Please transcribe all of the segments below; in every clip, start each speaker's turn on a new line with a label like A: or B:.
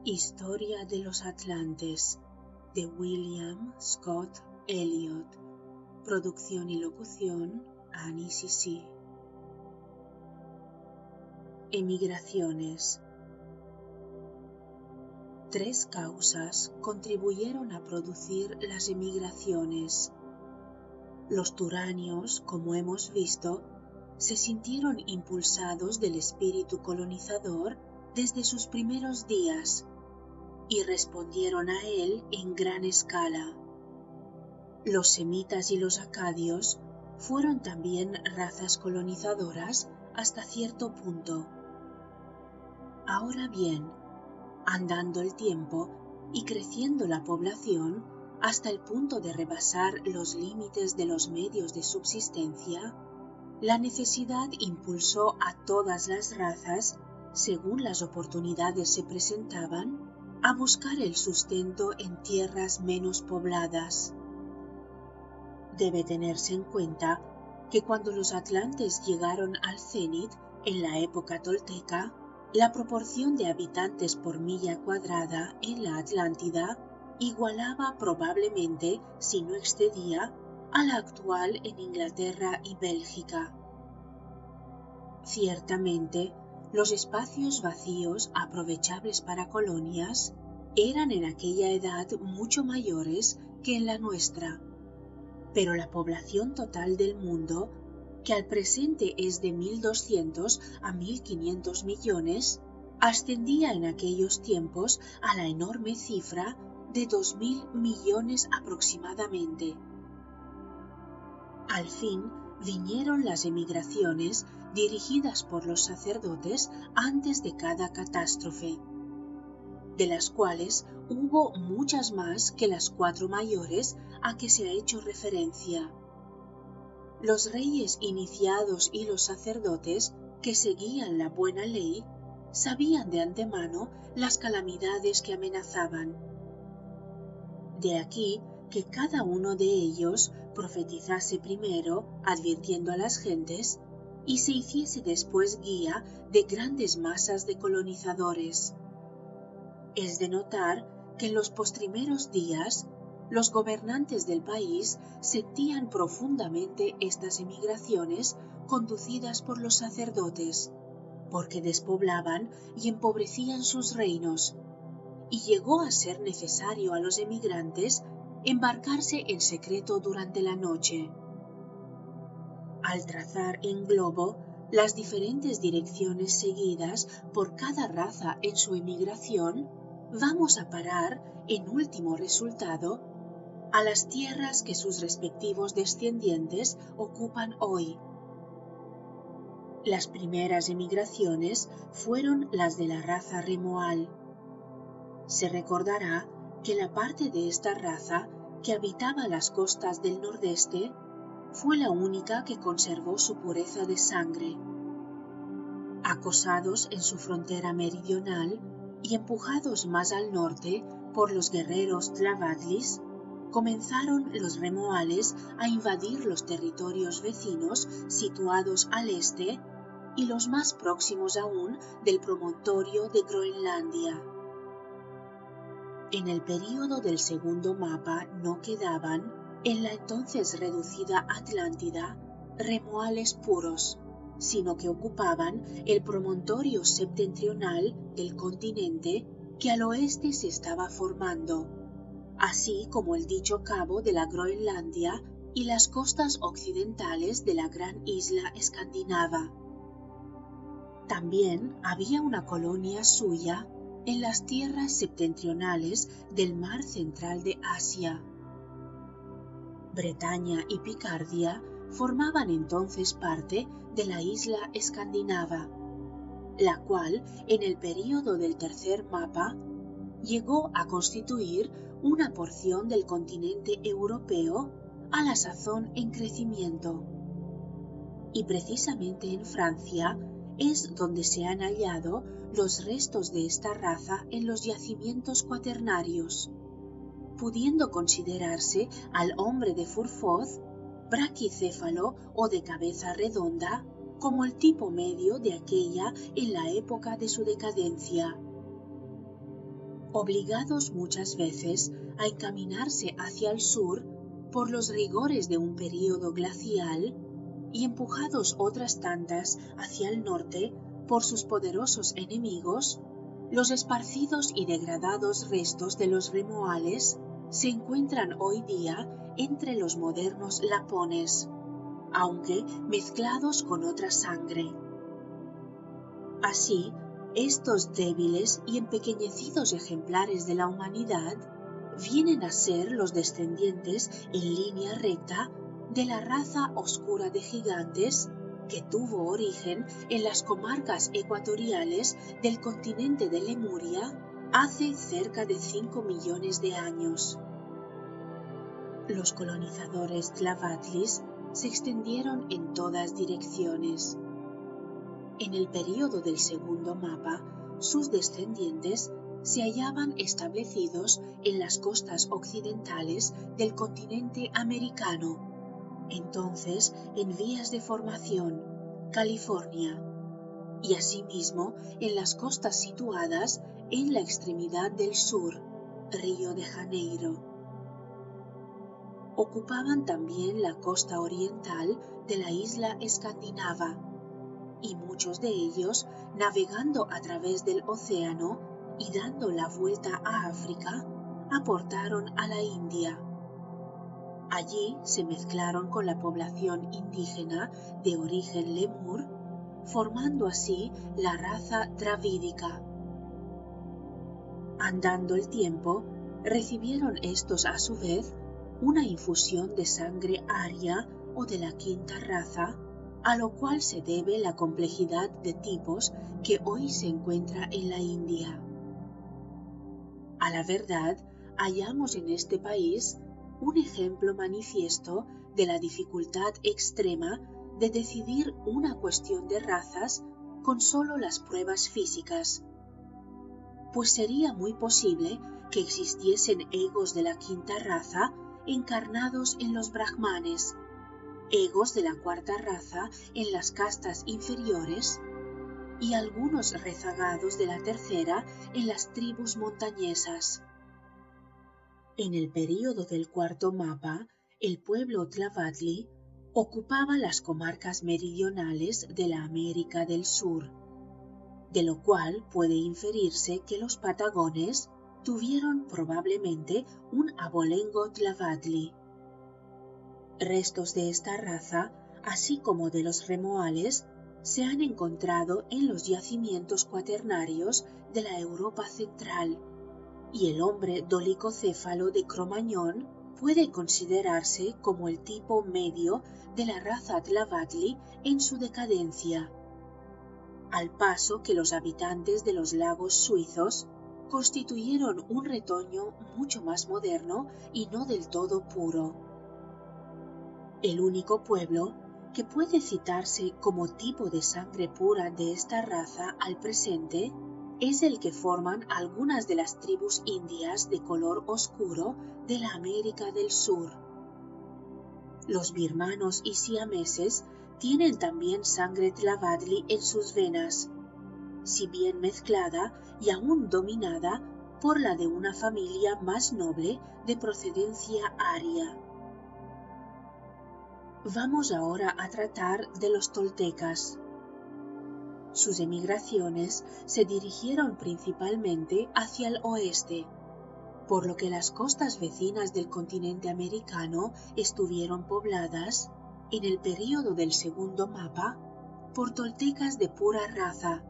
A: Historia de los Atlantes, de William Scott Elliot. Producción y locución, Annie C.C. Emigraciones. 3 causas contribuyeron a producir las emigraciones. Los turanios, como hemos visto, se sintieron impulsados del espíritu colonizador desde sus primeros días y respondieron a él en gran escala. Los semitas y los acadios fueron también razas colonizadoras hasta cierto punto. Ahora bien, andando el tiempo y creciendo la población hasta el punto de rebasar los límites de los medios de subsistencia, la necesidad impulsó a todas las razas, según las oportunidades se presentaban, a buscar el sustento en tierras menos pobladas. Debe tenerse en cuenta que cuando los atlantes llegaron al cenit en la época tolteca, la proporción de habitantes por milla cuadrada en la Atlántida igualaba probablemente, si no excedía, a la actual en Inglaterra y Bélgica. Ciertamente, los espacios vacíos aprovechables para colonias eran en aquella edad mucho mayores que en la nuestra, pero la población total del mundo, que al presente es de 1.200 a 1.500 millones, ascendía en aquellos tiempos a la enorme cifra de 2.000 millones aproximadamente. Al fin vinieron las emigraciones dirigidas por los sacerdotes antes de cada catástrofe, de las cuales hubo muchas más que las 4 mayores a que se ha hecho referencia. Los reyes iniciados y los sacerdotes que seguían la buena ley sabían de antemano las calamidades que amenazaban. De aquí que cada uno de ellos profetizase primero, advirtiendo a las gentes, y se hiciese después guía de grandes masas de colonizadores. Es de notar que en los postrimeros días los gobernantes del país sentían profundamente estas emigraciones conducidas por los sacerdotes, porque despoblaban y empobrecían sus reinos, y llegó a ser necesario a los emigrantes embarcarse en secreto durante la noche. Al trazar en globo las diferentes direcciones seguidas por cada raza en su emigración, vamos a parar, en último resultado, a las tierras que sus respectivos descendientes ocupan hoy. Las primeras emigraciones fueron las de la raza remoal. Se recordará que la parte de esta raza que habitaba las costas del nordeste fue la única que conservó su pureza de sangre. Acosados en su frontera meridional y empujados más al norte por los guerreros tlavatlis, comenzaron los remoales a invadir los territorios vecinos situados al este y los más próximos aún del promontorio de Groenlandia. En el período del segundo mapa no quedaban, en la entonces reducida Atlántida, remoales puros, sino que ocupaban el promontorio septentrional del continente que al oeste se estaba formando, así como el dicho cabo de la Groenlandia y las costas occidentales de la gran isla escandinava. También había una colonia suya en las tierras septentrionales del mar central de Asia. Bretaña y Picardia formaban entonces parte de la isla escandinava, la cual, en el período del tercer mapa, llegó a constituir una porción del continente europeo a la sazón en crecimiento. Y precisamente en Francia es donde se han hallado los restos de esta raza en los yacimientos cuaternarios, pudiendo considerarse al hombre de Fourfoz, braquicéfalo o de cabeza redonda, como el tipo medio de aquella en la época de su decadencia. obligados muchas veces a encaminarse hacia el sur por los rigores de un período glacial y empujados otras tantas hacia el norte por sus poderosos enemigos, los esparcidos y degradados restos de los remoales se encuentran hoy día entre los modernos lapones, aunque mezclados con otra sangre. Así, estos débiles y empequeñecidos ejemplares de la humanidad vienen a ser los descendientes en línea recta de la raza oscura de gigantes que tuvo origen en las comarcas ecuatoriales del continente de Lemuria hace cerca de 5 millones de años. Los colonizadores tlavatlis se extendieron en todas direcciones. En el período del segundo mapa, sus descendientes se hallaban establecidos en las costas occidentales del continente americano, entonces en vías de formación, California, y asimismo en las costas situadas en la extremidad del sur, Río de Janeiro. Ocupaban también la costa oriental de la isla escandinava, y muchos de ellos, navegando a través del océano y dando la vuelta a África, aportaron a la India. Allí se mezclaron con la población indígena de origen lemur, formando así la raza dravídica. Andando el tiempo, recibieron estos a su vez una infusión de sangre aria o de la quinta raza, a lo cual se debe la complejidad de tipos que hoy se encuentra en la India. A la verdad, hallamos en este país un ejemplo manifiesto de la dificultad extrema de decidir una cuestión de razas con solo las pruebas físicas, pues sería muy posible que existiesen egos de la quinta raza encarnados en los brahmanes, egos de la cuarta raza en las castas inferiores y algunos rezagados de la tercera en las tribus montañesas. En el período del cuarto mapa, el pueblo tlavatli ocupaba las comarcas meridionales de la América del Sur, de lo cual puede inferirse que los patagones tuvieron probablemente un abolengo tlavatli. Restos de esta raza, así como de los remoales, se han encontrado en los yacimientos cuaternarios de la Europa central, y el hombre dolicocéfalo de Cromañón puede considerarse como el tipo medio de la raza tlavatli en su decadencia, al paso que los habitantes de los lagos suizos constituyeron un retoño mucho más moderno y no del todo puro. El único pueblo que puede citarse como tipo de sangre pura de esta raza al presente es el que forman algunas de las tribus indias de color oscuro de la América del Sur. Los birmanos y siameses tienen también sangre tlavatli en sus venas, si bien mezclada y aún dominada por la de una familia más noble de procedencia aria. Vamos ahora a tratar de los toltecas. Sus emigraciones se dirigieron principalmente hacia el oeste, por lo que las costas vecinas del continente americano estuvieron pobladas, en el período del segundo mapa, por toltecas de pura raza,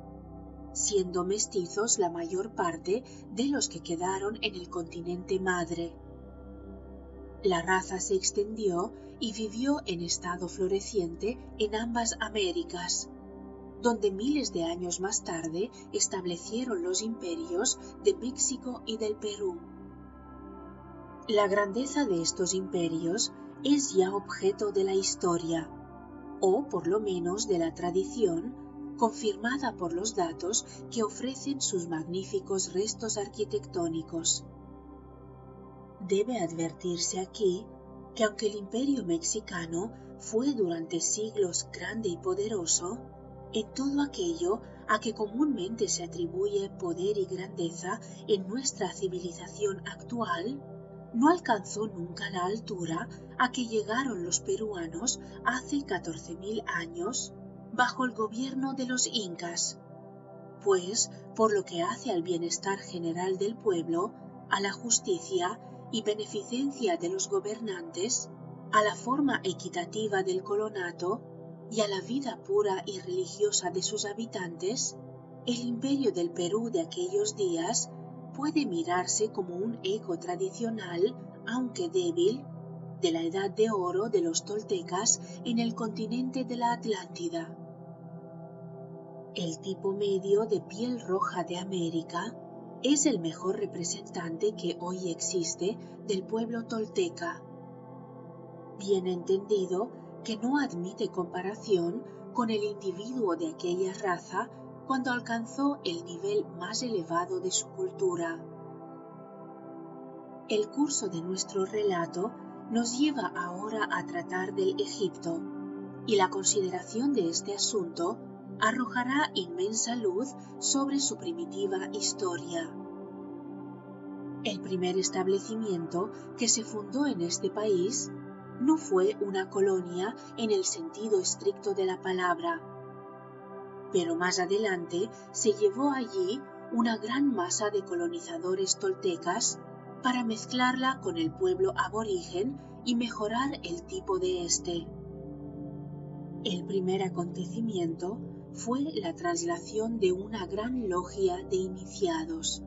A: siendo mestizos la mayor parte de los que quedaron en el continente madre. La raza se extendió y vivió en estado floreciente en ambas Américas, donde miles de años más tarde establecieron los imperios de México y del Perú. La grandeza de estos imperios es ya objeto de la historia, o por lo menos de la tradición, confirmada por los datos que ofrecen sus magníficos restos arquitectónicos. Debe advertirse aquí que aunque el imperio mexicano fue durante siglos grande y poderoso, en todo aquello a que comúnmente se atribuye poder y grandeza en nuestra civilización actual, no alcanzó nunca la altura a que llegaron los peruanos hace 14.000 años bajo el gobierno de los incas, pues por lo que hace al bienestar general del pueblo, a la justicia y beneficencia de los gobernantes, a la forma equitativa del colonato y a la vida pura y religiosa de sus habitantes, el imperio del Perú de aquellos días puede mirarse como un eco tradicional, aunque débil, de la edad de oro de los toltecas en el continente de la Atlántida. El tipo medio de piel roja de América es el mejor representante que hoy existe del pueblo tolteca. Bien entendido que no admite comparación con el individuo de aquella raza cuando alcanzó el nivel más elevado de su cultura. El curso de nuestro relato nos lleva ahora a tratar del Egipto, y la consideración de este asunto arrojará inmensa luz sobre su primitiva historia. El primer establecimiento que se fundó en este país no fue una colonia en el sentido estricto de la palabra, pero más adelante se llevó allí una gran masa de colonizadores toltecas para mezclarla con el pueblo aborigen y mejorar el tipo de éste. El primer acontecimiento fue la traslación de una gran logia de iniciados.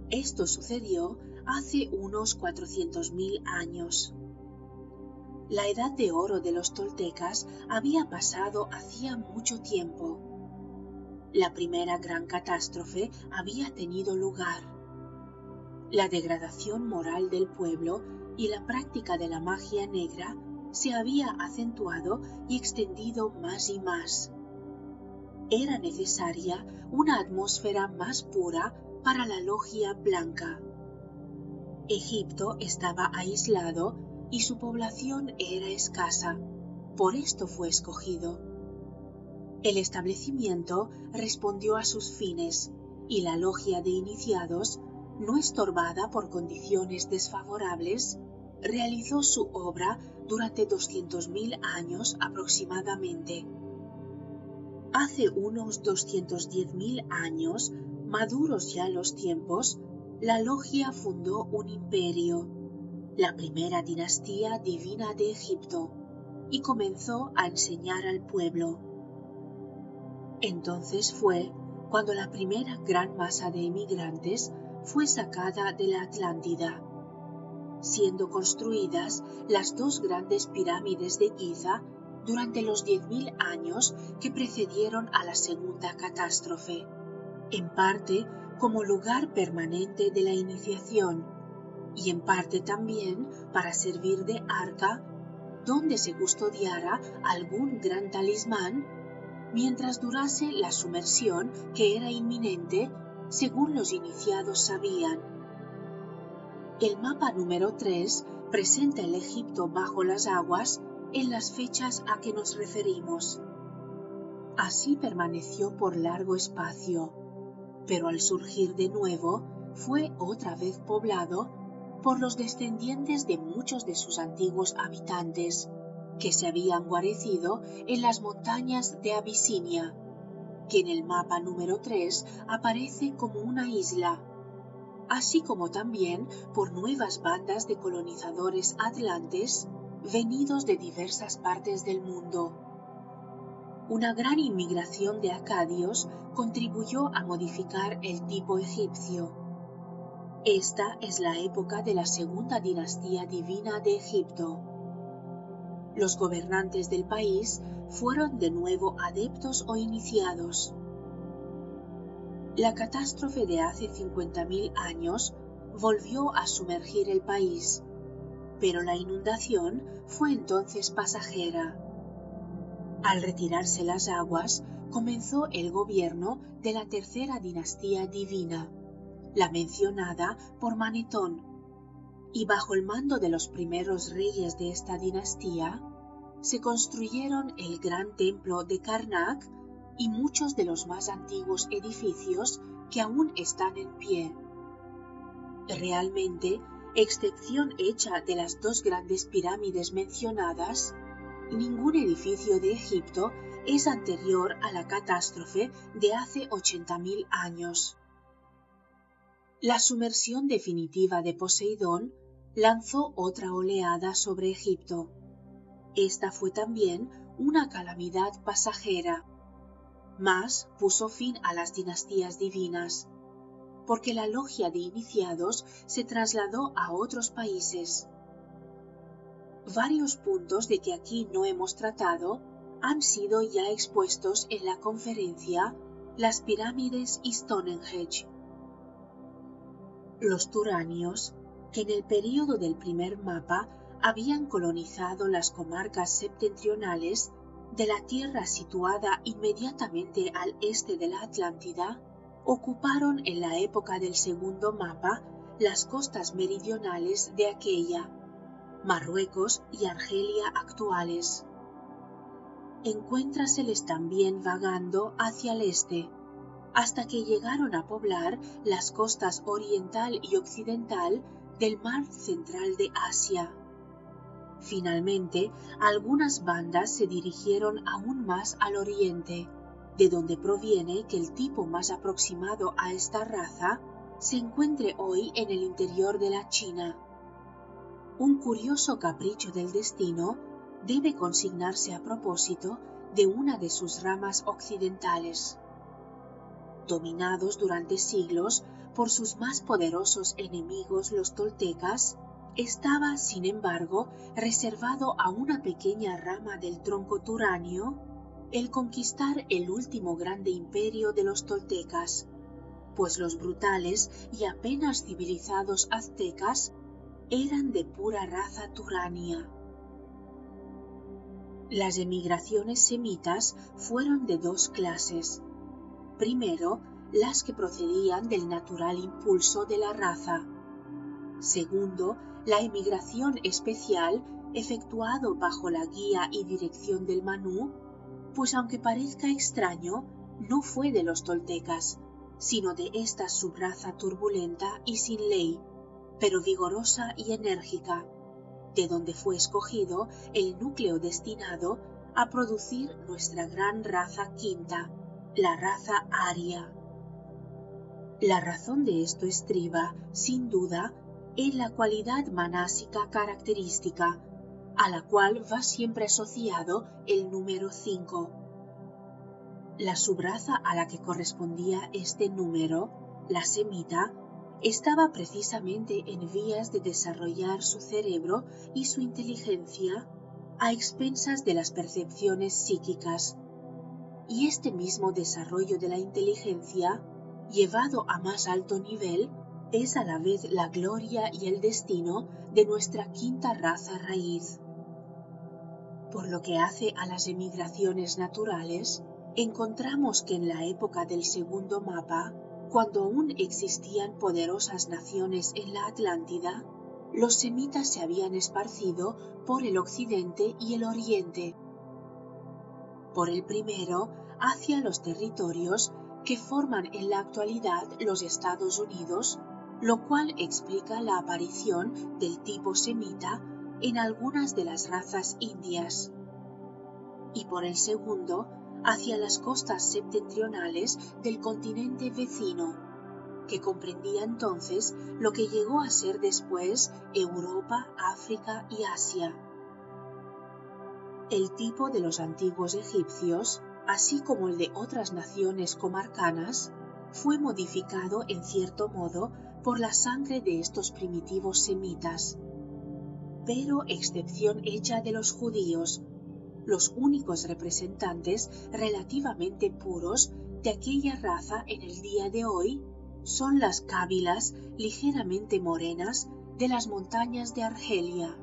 A: Esto sucedió hace unos 400.000 años. La edad de oro de los toltecas había pasado hacía mucho tiempo. La primera gran catástrofe había tenido lugar. La degradación moral del pueblo y la práctica de la magia negra se había acentuado y extendido más y más. Era necesaria una atmósfera más pura para la logia blanca. Egipto estaba aislado y su población era escasa, por esto fue escogido. El establecimiento respondió a sus fines y la logia de iniciados, no estorbada por condiciones desfavorables, realizó su obra durante 200.000 años aproximadamente. Hace unos 210.000 años, maduros ya los tiempos, la logia fundó un imperio, la primera dinastía divina de Egipto, y comenzó a enseñar al pueblo. Entonces fue cuando la primera gran masa de emigrantes fue sacada de la Atlántida, siendo construidas las dos grandes pirámides de Giza durante los 10.000 años que precedieron a la segunda catástrofe, en parte como lugar permanente de la iniciación y en parte también para servir de arca donde se custodiara algún gran talismán mientras durase la sumersión que era inminente, según los iniciados sabían. El mapa número 3 presenta el Egipto bajo las aguas en las fechas a que nos referimos. Así permaneció por largo espacio, pero al surgir de nuevo fue otra vez poblado por los descendientes de muchos de sus antiguos habitantes, que se habían guarecido en las montañas de Abisinia, que en el mapa número 3 aparece como una isla, así como también por nuevas bandas de colonizadores atlantes venidos de diversas partes del mundo. Una gran inmigración de acadios contribuyó a modificar el tipo egipcio. Esta es la época de la segunda dinastía divina de Egipto. Los gobernantes del país fueron de nuevo adeptos o iniciados. La catástrofe de hace 50.000 años volvió a sumergir el país, pero la inundación fue entonces pasajera. Al retirarse las aguas, comenzó el gobierno de la tercera dinastía divina, la mencionada por Manetón, y bajo el mando de los primeros reyes de esta dinastía, se construyeron el gran templo de Karnak y muchos de los más antiguos edificios que aún están en pie. Realmente, excepción hecha de las dos grandes pirámides mencionadas, ningún edificio de Egipto es anterior a la catástrofe de hace 80.000 años. La sumersión definitiva de Poseidón lanzó otra oleada sobre Egipto. Esta fue también una calamidad pasajera, mas puso fin a las dinastías divinas, porque la logia de iniciados se trasladó a otros países. Varios puntos de que aquí no hemos tratado han sido ya expuestos en la conferencia Las pirámides y Stonehenge. Los turanios, que en el período del primer mapa habían colonizado las comarcas septentrionales de la tierra situada inmediatamente al este de la Atlántida, ocuparon en la época del segundo mapa las costas meridionales de aquella, Marruecos y Argelia actuales. Encuéntraseles también vagando hacia el este, hasta que llegaron a poblar las costas oriental y occidental del mar central de Asia. Finalmente, algunas bandas se dirigieron aún más al oriente, de donde proviene que el tipo más aproximado a esta raza se encuentre hoy en el interior de la China. Un curioso capricho del destino debe consignarse a propósito de una de sus ramas occidentales. Dominados durante siglos por sus más poderosos enemigos los toltecas, estaba, sin embargo, reservado a una pequeña rama del tronco turanio el conquistar el último grande imperio de los toltecas, pues los brutales y apenas civilizados aztecas eran de pura raza turania. Las emigraciones semitas fueron de dos clases. Primero, las que procedían del natural impulso de la raza. Segundo, la emigración especial efectuado bajo la guía y dirección del Manú, pues aunque parezca extraño, no fue de los toltecas, sino de esta subraza turbulenta y sin ley, pero vigorosa y enérgica, de donde fue escogido el núcleo destinado a producir nuestra gran raza quinta, la raza aria. La razón de esto estriba, sin duda, en la cualidad manásica característica, a la cual va siempre asociado el número 5. La subraza a la que correspondía este número, la semita, estaba precisamente en vías de desarrollar su cerebro y su inteligencia a expensas de las percepciones psíquicas, y este mismo desarrollo de la inteligencia, llevado a más alto nivel, es a la vez la gloria y el destino de nuestra quinta raza raíz. Por lo que hace a las emigraciones naturales, encontramos que en la época del segundo mapa, cuando aún existían poderosas naciones en la Atlántida, los semitas se habían esparcido por el occidente y el oriente. Por el primero, hacia los territorios que forman en la actualidad los Estados Unidos, lo cual explica la aparición del tipo semita en algunas de las razas indias. Y por el segundo, hacia las costas septentrionales del continente vecino, que comprendía entonces lo que llegó a ser después Europa, África y Asia. El tipo de los antiguos egipcios, así como el de otras naciones comarcanas, fue modificado en cierto modo por la sangre de estos primitivos semitas, pero excepción hecha de los judíos, los únicos representantes relativamente puros de aquella raza en el día de hoy son las cábilas ligeramente morenas de las montañas de Argelia.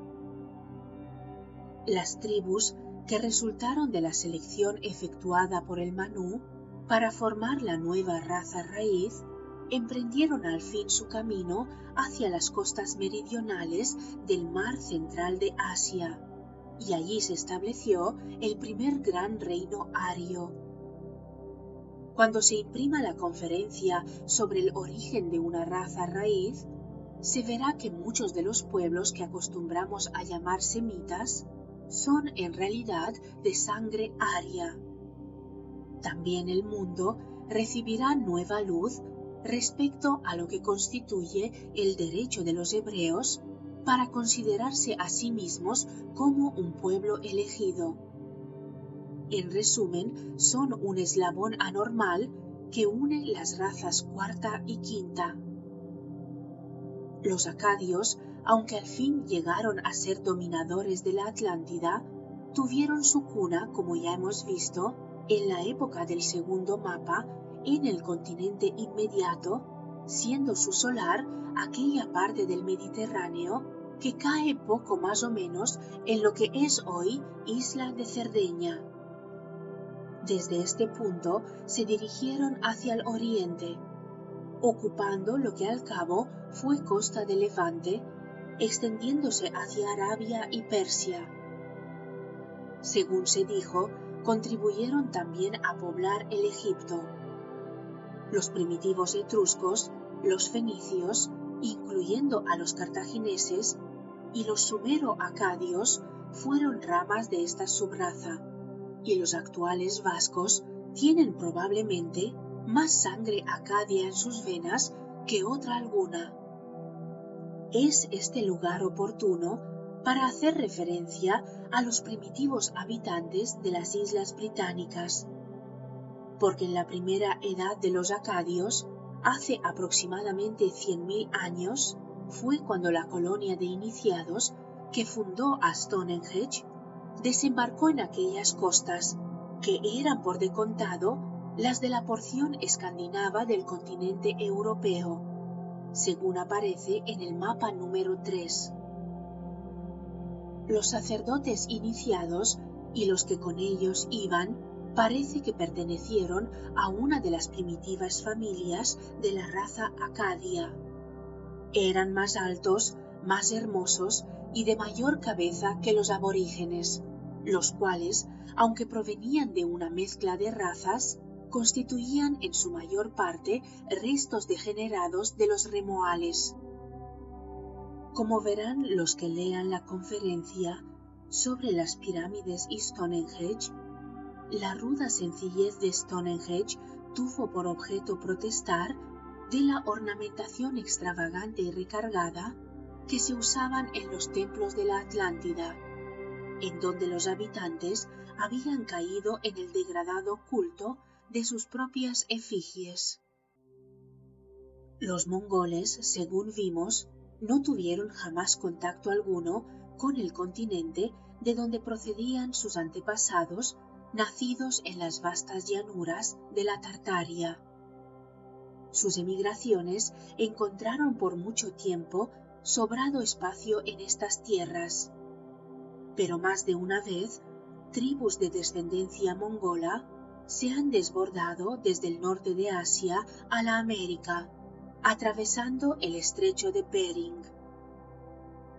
A: Las tribus que resultaron de la selección efectuada por el Manú para formar la nueva raza raíz emprendieron al fin su camino hacia las costas meridionales del mar central de Asia, y allí se estableció el primer gran reino ario. Cuando se imprima la conferencia sobre el origen de una raza raíz, se verá que muchos de los pueblos que acostumbramos a llamar semitas son en realidad de sangre aria. También el mundo recibirá nueva luz respecto a lo que constituye el derecho de los hebreos para considerarse a sí mismos como un pueblo elegido. En resumen, son un eslabón anormal que une las razas cuarta y quinta. Los acadios, aunque al fin llegaron a ser dominadores de la Atlántida, tuvieron su cuna, como ya hemos visto, en la época del segundo mapa, en el continente inmediato, siendo su solar aquella parte del Mediterráneo que cae poco más o menos en lo que es hoy Isla de Cerdeña. Desde este punto se dirigieron hacia el oriente, ocupando lo que al cabo fue costa de Levante, extendiéndose hacia Arabia y Persia. Según se dijo, contribuyeron también a poblar el Egipto. Los primitivos etruscos, los fenicios, incluyendo a los cartagineses, y los sumero-acadios fueron ramas de esta subraza, y los actuales vascos tienen probablemente más sangre acadia en sus venas que otra alguna. Es este lugar oportuno para hacer referencia a los primitivos habitantes de las islas británicas, porque en la primera edad de los acadios, hace aproximadamente 100.000 años, fue cuando la colonia de iniciados que fundó a Stonehenge desembarcó en aquellas costas, que eran por de contado las de la porción escandinava del continente europeo, según aparece en el mapa número 3. Los sacerdotes iniciados y los que con ellos iban parece que pertenecieron a una de las primitivas familias de la raza acadia. Eran más altos, más hermosos y de mayor cabeza que los aborígenes, los cuales, aunque provenían de una mezcla de razas, constituían en su mayor parte restos degenerados de los remoales. Como verán los que lean la conferencia sobre las pirámides y Stonehenge, la ruda sencillez de Stonehenge tuvo por objeto protestar de la ornamentación extravagante y recargada que se usaban en los templos de la Atlántida, en donde los habitantes habían caído en el degradado culto de sus propias efigies. Los mongoles, según vimos, no tuvieron jamás contacto alguno con el continente de donde procedían sus antepasados, nacidos en las vastas llanuras de la Tartaria. Sus emigraciones encontraron por mucho tiempo sobrado espacio en estas tierras, pero más de una vez tribus de descendencia mongola se han desbordado desde el norte de Asia a la América, atravesando el estrecho de Bering.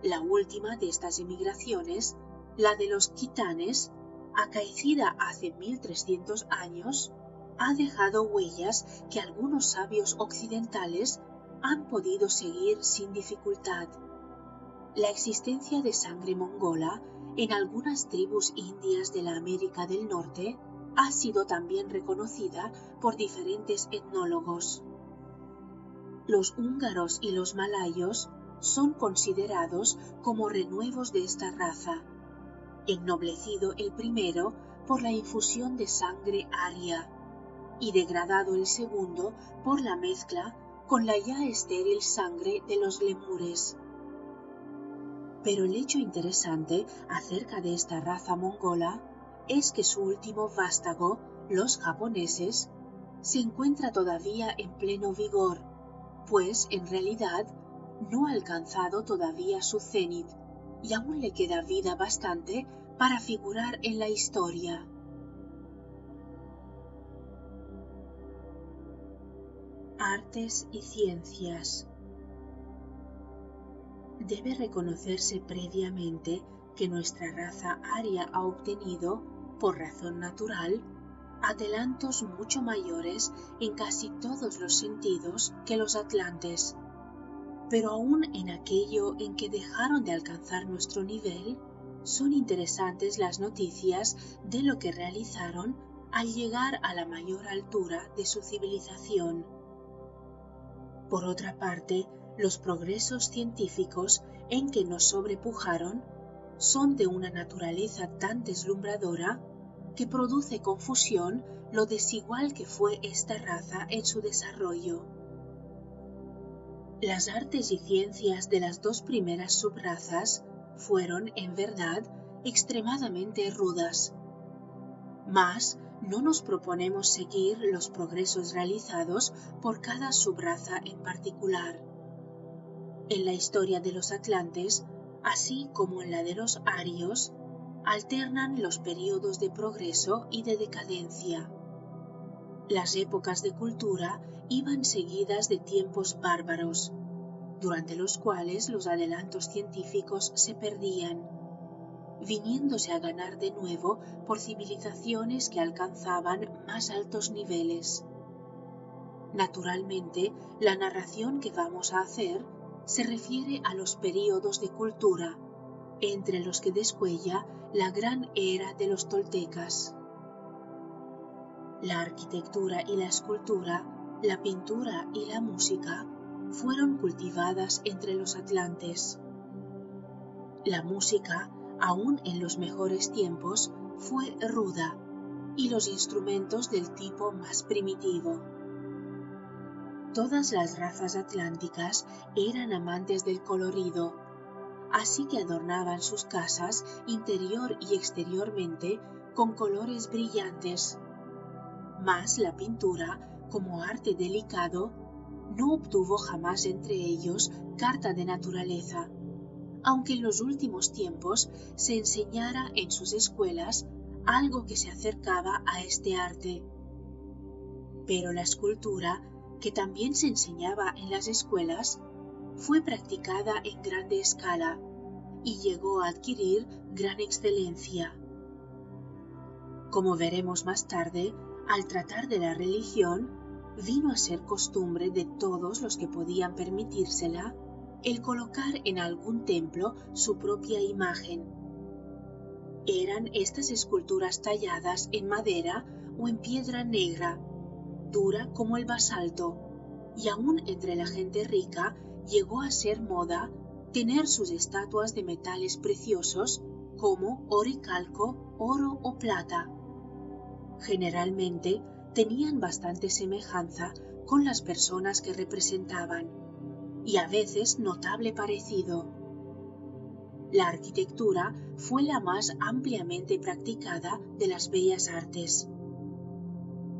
A: La última de estas emigraciones, la de los quitanes, acaecida hace 1300 años, ha dejado huellas que algunos sabios occidentales han podido seguir sin dificultad. La existencia de sangre mongola en algunas tribus indias de la América del Norte ha sido también reconocida por diferentes etnólogos. Los húngaros y los malayos son considerados como renuevos de esta raza, ennoblecido el primero por la infusión de sangre aria y degradado el segundo por la mezcla con la ya estéril sangre de los lemures. Pero el hecho interesante acerca de esta raza mongola es que su último vástago, los japoneses, se encuentra todavía en pleno vigor, pues en realidad no ha alcanzado todavía su cenit y aún le queda vida bastante para figurar en la historia. Artes y ciencias. Debe reconocerse previamente que nuestra raza aria ha obtenido, por razón natural, adelantos mucho mayores en casi todos los sentidos que los atlantes, pero aún en aquello en que dejaron de alcanzar nuestro nivel, son interesantes las noticias de lo que realizaron al llegar a la mayor altura de su civilización. Por otra parte, los progresos científicos en que nos sobrepujaron son de una naturaleza tan deslumbradora que produce confusión lo desigual que fue esta raza en su desarrollo. Las artes y ciencias de las dos primeras subrazas fueron, en verdad, extremadamente rudas. Mas no nos proponemos seguir los progresos realizados por cada subraza en particular. En la historia de los atlantes, así como en la de los arios, alternan los períodos de progreso y de decadencia. Las épocas de cultura iban seguidas de tiempos bárbaros, durante los cuales los adelantos científicos se perdían, viniéndose a ganar de nuevo por civilizaciones que alcanzaban más altos niveles. Naturalmente, la narración que vamos a hacer se refiere a los períodos de cultura, entre los que descuella la gran era de los toltecas. La arquitectura y la escultura, la pintura y la música fueron cultivadas entre los atlantes. La música, aún en los mejores tiempos, fue ruda, y los instrumentos del tipo más primitivo. Todas las razas atlánticas eran amantes del colorido, así que adornaban sus casas interior y exteriormente con colores brillantes. Mas la pintura, como arte delicado, no obtuvo jamás entre ellos carta de naturaleza, aunque en los últimos tiempos se enseñara en sus escuelas algo que se acercaba a este arte. Pero la escultura, que también se enseñaba en las escuelas, fue practicada en grande escala y llegó a adquirir gran excelencia. Como veremos más tarde, al tratar de la religión, vino a ser costumbre de todos los que podían permitírsela el colocar en algún templo su propia imagen. Eran estas esculturas talladas en madera o en piedra negra, dura como el basalto, y aún entre la gente rica llegó a ser moda tener sus estatuas de metales preciosos como oricalco, oro o plata. Generalmente tenían bastante semejanza con las personas que representaban, y a veces notable parecido. La arquitectura fue la más ampliamente practicada de las bellas artes.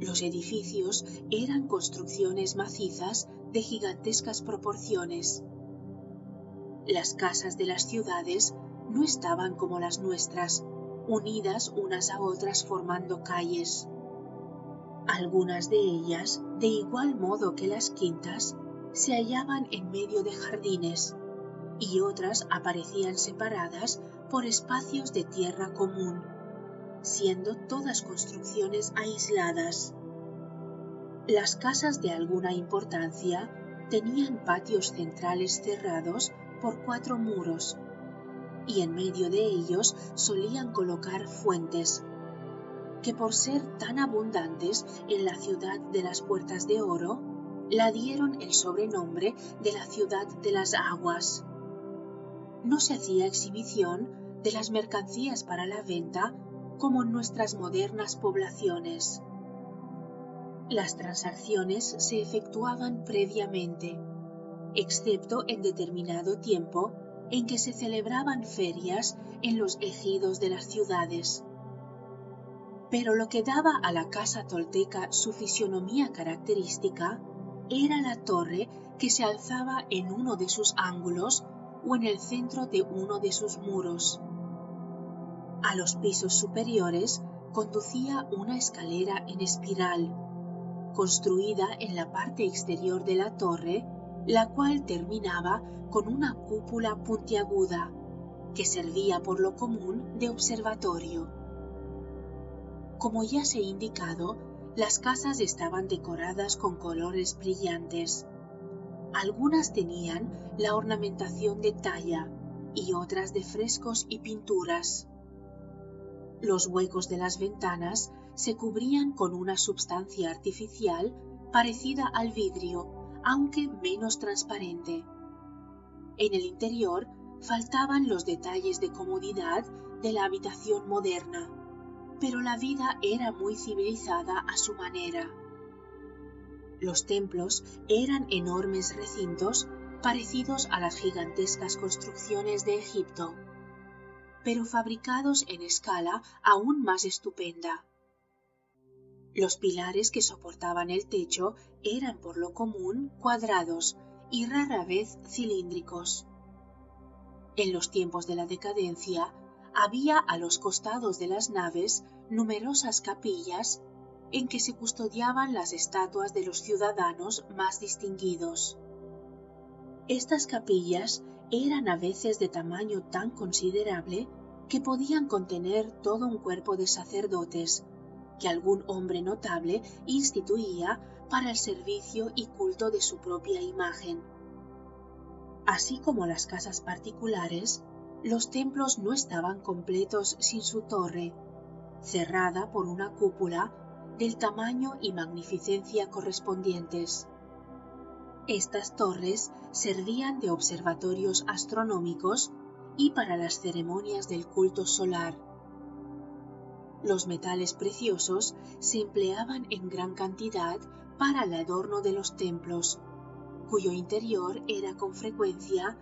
A: Los edificios eran construcciones macizas de gigantescas proporciones. Las casas de las ciudades no estaban como las nuestras, unidas unas a otras formando calles. Algunas de ellas, de igual modo que las quintas, se hallaban en medio de jardines, y otras aparecían separadas por espacios de tierra común, siendo todas construcciones aisladas. Las casas de alguna importancia tenían patios centrales cerrados por 4 muros, y en medio de ellos solían colocar fuentes, que por ser tan abundantes en la ciudad de las Puertas de Oro, la dieron el sobrenombre de la ciudad de las aguas. No se hacía exhibición de las mercancías para la venta como en nuestras modernas poblaciones. Las transacciones se efectuaban previamente, excepto en determinado tiempo en que se celebraban ferias en los ejidos de las ciudades. Pero lo que daba a la casa tolteca su fisionomía característica era la torre que se alzaba en uno de sus ángulos o en el centro de uno de sus muros. A los pisos superiores conducía una escalera en espiral, construida en la parte exterior de la torre, la cual terminaba con una cúpula puntiaguda, que servía por lo común de observatorio. Como ya se ha indicado, las casas estaban decoradas con colores brillantes. Algunas tenían la ornamentación de talla y otras de frescos y pinturas. Los huecos de las ventanas se cubrían con una sustancia artificial parecida al vidrio, aunque menos transparente. En el interior faltaban los detalles de comodidad de la habitación moderna, pero la vida era muy civilizada a su manera. Los templos eran enormes recintos parecidos a las gigantescas construcciones de Egipto, pero fabricados en escala aún más estupenda. Los pilares que soportaban el techo eran por lo común cuadrados y rara vez cilíndricos. En los tiempos de la decadencia, había a los costados de las naves numerosas capillas en que se custodiaban las estatuas de los ciudadanos más distinguidos. Estas capillas eran a veces de tamaño tan considerable que podían contener todo un cuerpo de sacerdotes que algún hombre notable instituía para el servicio y culto de su propia imagen. Así como las casas particulares, los templos no estaban completos sin su torre, cerrada por una cúpula del tamaño y magnificencia correspondientes. Estas torres servían de observatorios astronómicos y para las ceremonias del culto solar. Los metales preciosos se empleaban en gran cantidad para el adorno de los templos, cuyo interior era con frecuencia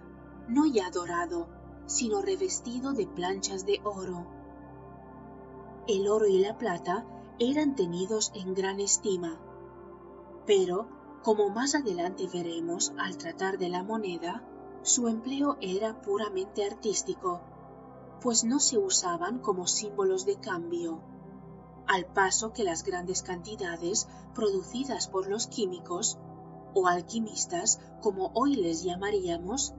A: no ya dorado, sino revestido de planchas de oro. El oro y la plata eran tenidos en gran estima, pero, como más adelante veremos al tratar de la moneda, su empleo era puramente artístico, pues no se usaban como símbolos de cambio, al paso que las grandes cantidades producidas por los químicos, o alquimistas, como hoy les llamaríamos,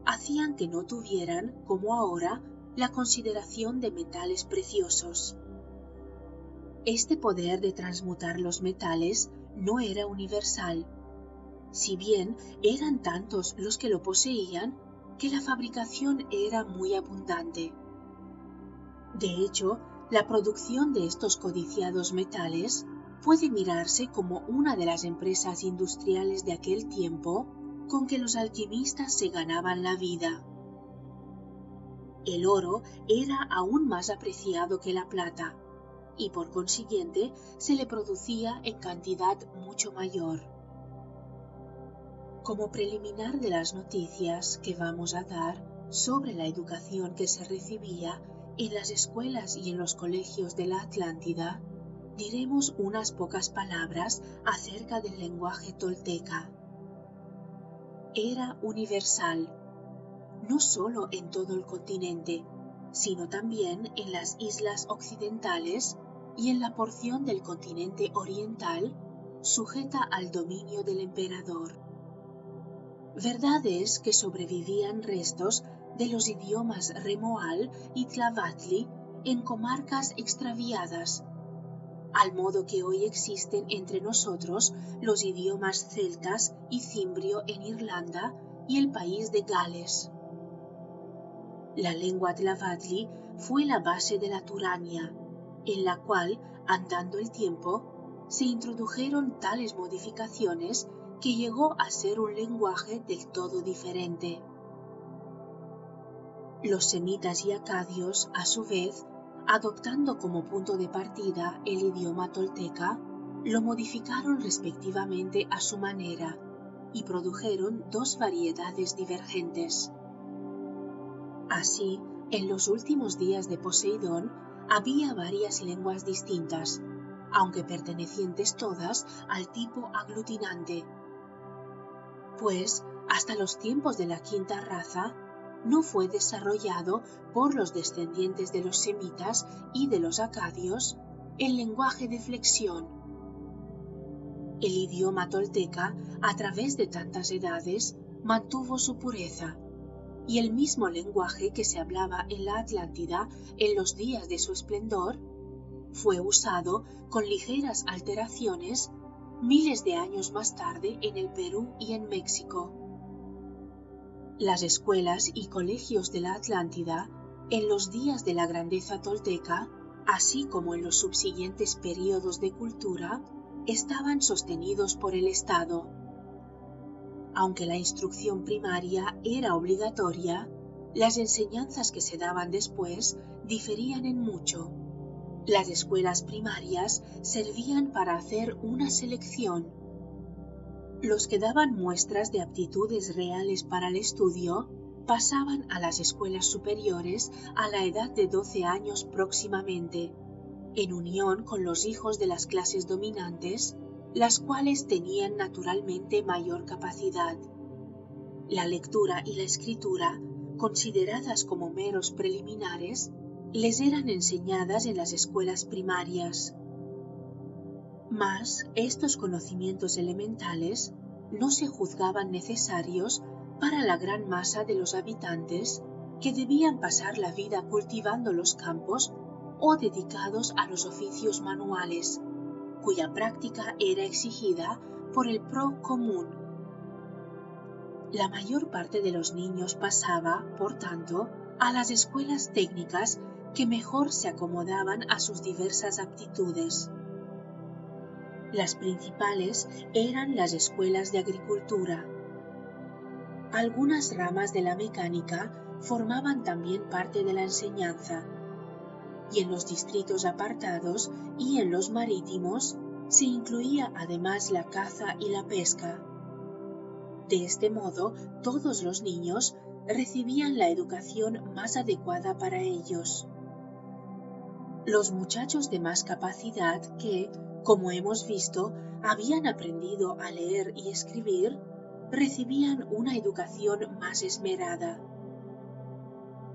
A: hacían que no tuvieran, como ahora, la consideración de metales preciosos. Este poder de transmutar los metales no era universal, si bien eran tantos los que lo poseían que la fabricación era muy abundante. De hecho, la producción de estos codiciados metales puede mirarse como una de las empresas industriales de aquel tiempo con que los alquimistas se ganaban la vida. El oro era aún más apreciado que la plata, y por consiguiente se le producía en cantidad mucho mayor. Como preliminar de las noticias que vamos a dar sobre la educación que se recibía en las escuelas y en los colegios de la Atlántida, diremos unas pocas palabras acerca del lenguaje tolteca. Era universal, no solo en todo el continente, sino también en las islas occidentales y en la porción del continente oriental sujeta al dominio del emperador. Verdad es que sobrevivían restos de los idiomas remoal y tlavatli en comarcas extraviadas, al modo que hoy existen entre nosotros los idiomas celtas y cimbrio en Irlanda y el país de Gales. La lengua tlavatli fue la base de la Turania, en la cual, andando el tiempo, se introdujeron tales modificaciones que llegó a ser un lenguaje del todo diferente. Los semitas y acadios, a su vez, adoptando como punto de partida el idioma tolteca, lo modificaron respectivamente a su manera y produjeron dos variedades divergentes. Así, en los últimos días de Poseidón había varias lenguas distintas, aunque pertenecientes todas al tipo aglutinante, pues hasta los tiempos de la quinta raza no fue desarrollado por los descendientes de los semitas y de los acadios el lenguaje de flexión. El idioma tolteca, a través de tantas edades, mantuvo su pureza, y el mismo lenguaje que se hablaba en la Atlántida en los días de su esplendor fue usado con ligeras alteraciones miles de años más tarde en el Perú y en México. Las escuelas y colegios de la Atlántida, en los días de la grandeza tolteca, así como en los subsiguientes períodos de cultura, estaban sostenidos por el Estado. Aunque la instrucción primaria era obligatoria, las enseñanzas que se daban después diferían en mucho. Las escuelas primarias servían para hacer una selección. Los que daban muestras de aptitudes reales para el estudio pasaban a las escuelas superiores a la edad de 12 años próximamente, en unión con los hijos de las clases dominantes, las cuales tenían naturalmente mayor capacidad. La lectura y la escritura, consideradas como meros preliminares, les eran enseñadas en las escuelas primarias. Mas estos conocimientos elementales no se juzgaban necesarios para la gran masa de los habitantes que debían pasar la vida cultivando los campos o dedicados a los oficios manuales, cuya práctica era exigida por el pro común. La mayor parte de los niños pasaba, por tanto, a las escuelas técnicas que mejor se acomodaban a sus diversas aptitudes. Las principales eran las escuelas de agricultura. Algunas ramas de la mecánica formaban también parte de la enseñanza, y en los distritos apartados y en los marítimos se incluía además la caza y la pesca. De este modo, todos los niños recibían la educación más adecuada para ellos. Los muchachos de más capacidad que, como hemos visto, habían aprendido a leer y escribir, recibían una educación más esmerada.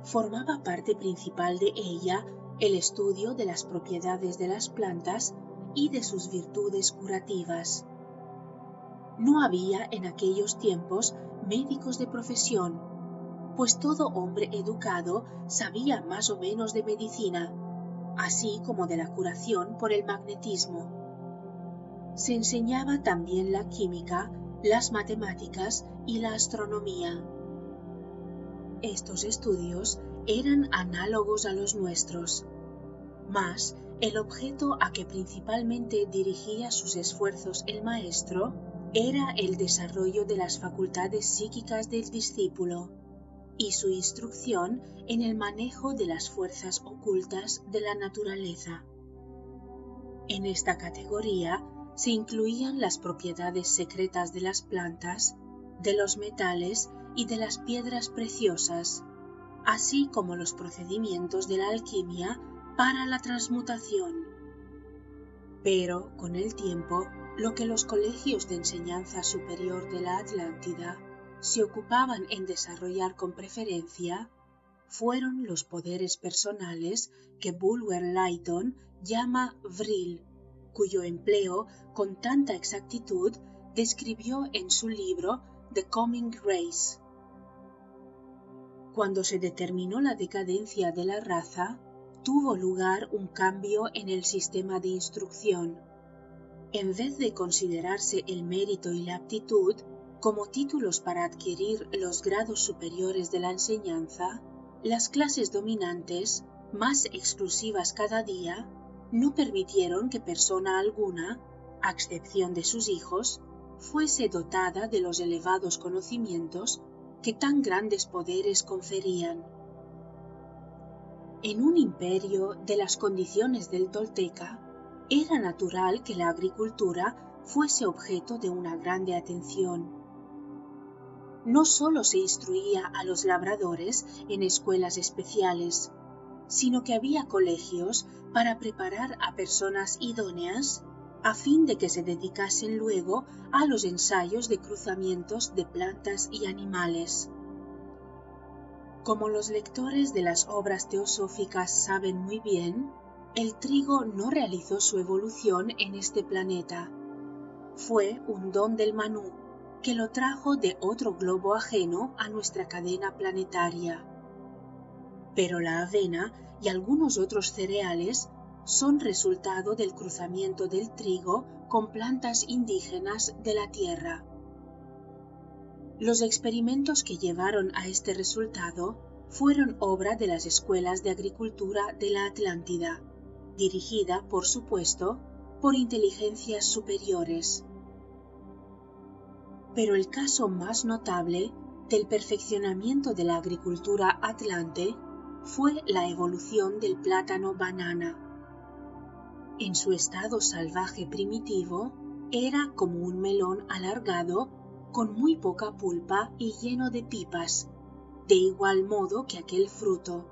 A: Formaba parte principal de ella el estudio de las propiedades de las plantas y de sus virtudes curativas. No había en aquellos tiempos médicos de profesión, pues todo hombre educado sabía más o menos de medicina, así como de la curación por el magnetismo. Se enseñaba también la química, las matemáticas y la astronomía. Estos estudios eran análogos a los nuestros, mas el objeto a que principalmente dirigía sus esfuerzos el maestro era el desarrollo de las facultades psíquicas del discípulo y su instrucción en el manejo de las fuerzas ocultas de la naturaleza. En esta categoría se incluían las propiedades secretas de las plantas, de los metales y de las piedras preciosas, así como los procedimientos de la alquimia para la transmutación. Pero, con el tiempo, lo que los colegios de enseñanza superior de la Atlántida se ocupaban en desarrollar con preferencia fueron los poderes personales que Bulwer-Lytton llama vril, cuyo empleo con tanta exactitud describió en su libro The Coming Race. Cuando se determinó la decadencia de la raza, tuvo lugar un cambio en el sistema de instrucción. En vez de considerarse el mérito y la aptitud como títulos para adquirir los grados superiores de la enseñanza, las clases dominantes, más exclusivas cada día, no permitieron que persona alguna, a excepción de sus hijos, fuese dotada de los elevados conocimientos que tan grandes poderes conferían. En un imperio de las condiciones del tolteca, era natural que la agricultura fuese objeto de una grande atención. No solo se instruía a los labradores en escuelas especiales, sino que había colegios para preparar a personas idóneas a fin de que se dedicasen luego a los ensayos de cruzamientos de plantas y animales. Como los lectores de las obras teosóficas saben muy bien, el trigo no realizó su evolución en este planeta. Fue un don del Manú, que lo trajo de otro globo ajeno a nuestra cadena planetaria. Pero la avena y algunos otros cereales son resultado del cruzamiento del trigo con plantas indígenas de la tierra. Los experimentos que llevaron a este resultado fueron obra de las escuelas de agricultura de la Atlántida, dirigida, por supuesto, por inteligencias superiores. Pero el caso más notable del perfeccionamiento de la agricultura atlante fue la evolución del plátano banana. En su estado salvaje primitivo, era como un melón alargado con muy poca pulpa y lleno de pipas, de igual modo que aquel fruto.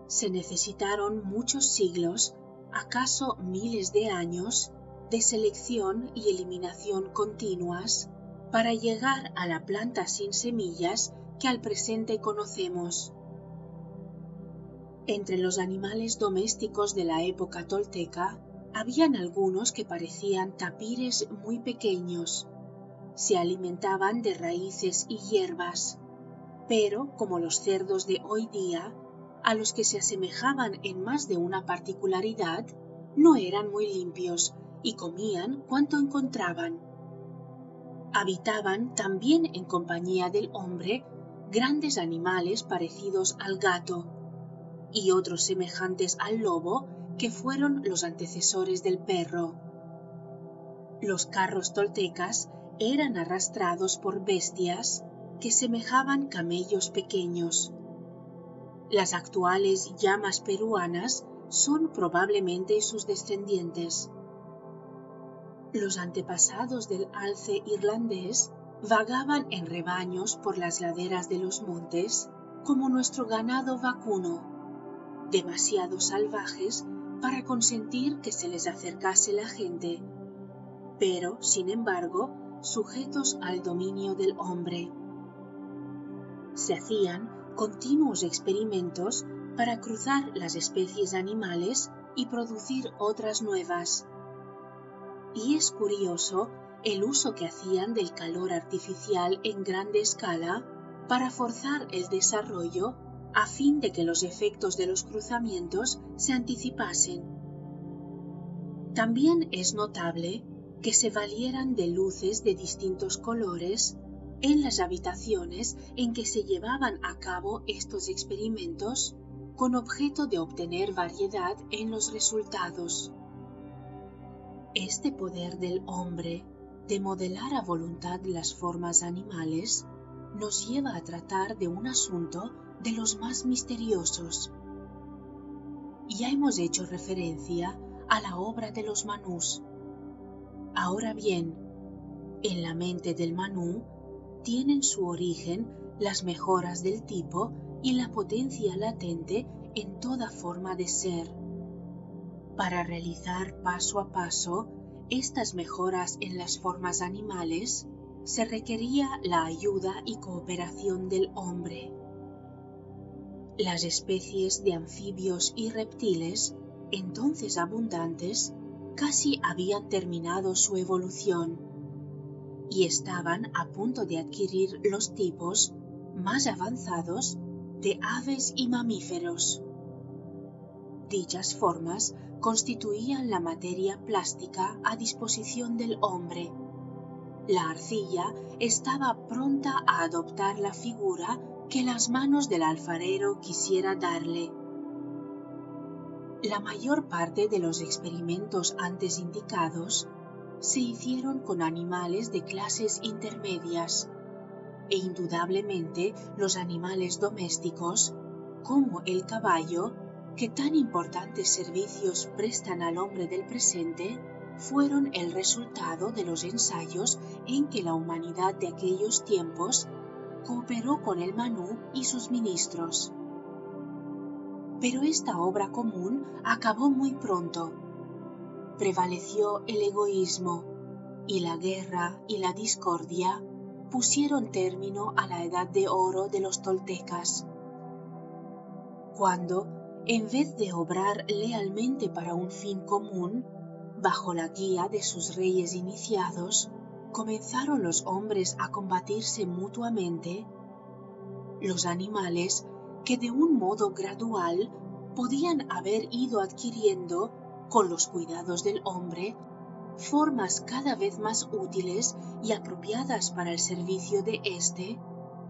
A: Se necesitaron muchos siglos, acaso miles de años, de selección y eliminación continuas para llegar a la planta sin semillas que al presente conocemos. Entre los animales domésticos de la época tolteca, habían algunos que parecían tapires muy pequeños. Se alimentaban de raíces y hierbas, pero, como los cerdos de hoy día, a los que se asemejaban en más de una particularidad, no eran muy limpios y comían cuanto encontraban. Habitaban también en compañía del hombre grandes animales parecidos al gato y otros semejantes al lobo que fueron los antecesores del perro. Los carros toltecas eran arrastrados por bestias que semejaban camellos pequeños. Las actuales llamas peruanas son probablemente sus descendientes. Los antepasados del alce irlandés vagaban en rebaños por las laderas de los montes como nuestro ganado vacuno, demasiado salvajes para consentir que se les acercase la gente, pero, sin embargo, sujetos al dominio del hombre. Se hacían continuos experimentos para cruzar las especies animales y producir otras nuevas. Y es curioso el uso que hacían del calor artificial en grande escala para forzar el desarrollo a fin de que los efectos de los cruzamientos se anticipasen. También es notable que se valieran de luces de distintos colores en las habitaciones en que se llevaban a cabo estos experimentos con objeto de obtener variedad en los resultados. Este poder del hombre de modelar a voluntad las formas animales nos lleva a tratar de un asunto de los más misteriosos. Ya hemos hecho referencia a la obra de los manús. Ahora bien, en la mente del manú tienen su origen las mejoras del tipo y la potencia latente en toda forma de ser. Para realizar paso a paso estas mejoras en las formas animales, se requería la ayuda y cooperación del hombre. Las especies de anfibios y reptiles, entonces abundantes, casi habían terminado su evolución y estaban a punto de adquirir los tipos más avanzados de aves y mamíferos. Dichas formas constituían la materia plástica a disposición del hombre. La arcilla estaba pronta a adoptar la figura que las manos del alfarero quisiera darle. La mayor parte de los experimentos antes indicados se hicieron con animales de clases intermedias, e indudablemente los animales domésticos, como el caballo, que tan importantes servicios prestan al hombre del presente, fueron el resultado de los ensayos en que la humanidad de aquellos tiempos cooperó con el manú y sus ministros. Pero esta obra común acabó muy pronto. Prevaleció el egoísmo, y la guerra y la discordia pusieron término a la edad de oro de los toltecas. Cuando, en vez de obrar lealmente para un fin común, bajo la guía de sus reyes iniciados, comenzaron los hombres a combatirse mutuamente, los animales, que de un modo gradual podían haber ido adquiriendo, con los cuidados del hombre, formas cada vez más útiles y apropiadas para el servicio de éste,